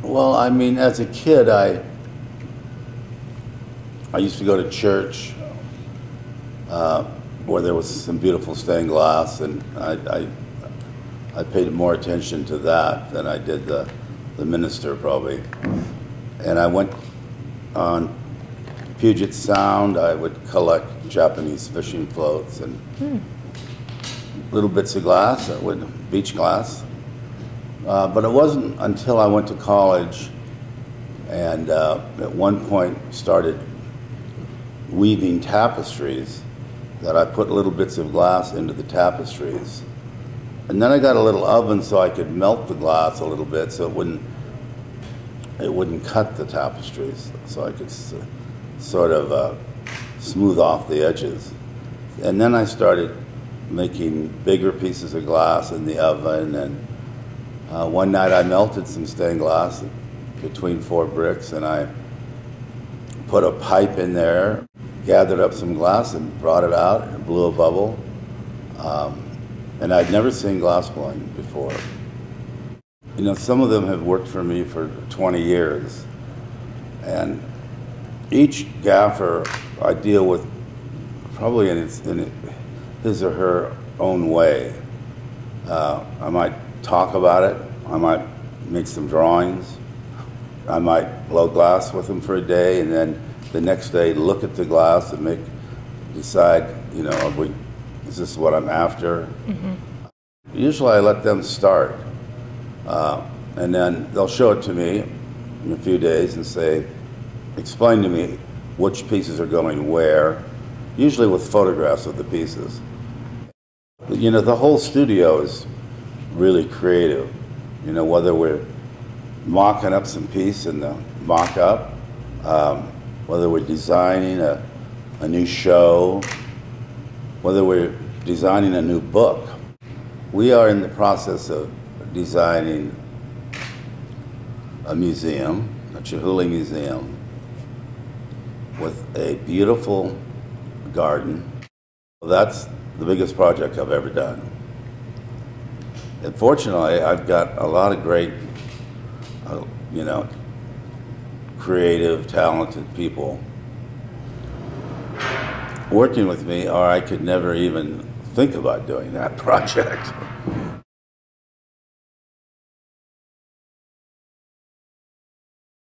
Well, I mean, as a kid, I used to go to church where there was some beautiful stained glass, and I paid more attention to that than I did the minister probably. And I went on Puget Sound. I would collect Japanese fishing floats and little bits of glass, beach glass. But it wasn't until I went to college and at one point started weaving tapestries that I put little bits of glass into the tapestries. And then I got a little oven so I could melt the glass a little bit so it wouldn't cut the tapestries, so I could sort of smooth off the edges. And then I started making bigger pieces of glass in the oven, and one night I melted some stained glass between 4 bricks, and I put a pipe in there, gathered up some glass and brought it out and blew a bubble. And I'd never seen glass blowing before. You know, some of them have worked for me for 20 years, and each gaffer I deal with probably in his or her own way. I might talk about it, I might make some drawings, I might blow glass with them for a day, and then the next day look at the glass and decide, you know, is this what I'm after? Mm-hmm. Usually I let them start, and then they'll show it to me in a few days and say, explain to me which pieces are going where, usually with photographs of the pieces. You know, the whole studio is really creative. You know, whether we're mocking up some piece in the mock-up, whether we're designing a new show, whether we're designing a new book. We are in the process of designing a museum, a Chihuly museum, with a beautiful garden. That's the biggest project I've ever done. And fortunately, I've got a lot of great, you know, creative, talented people working with me, or I could never even think about doing that project.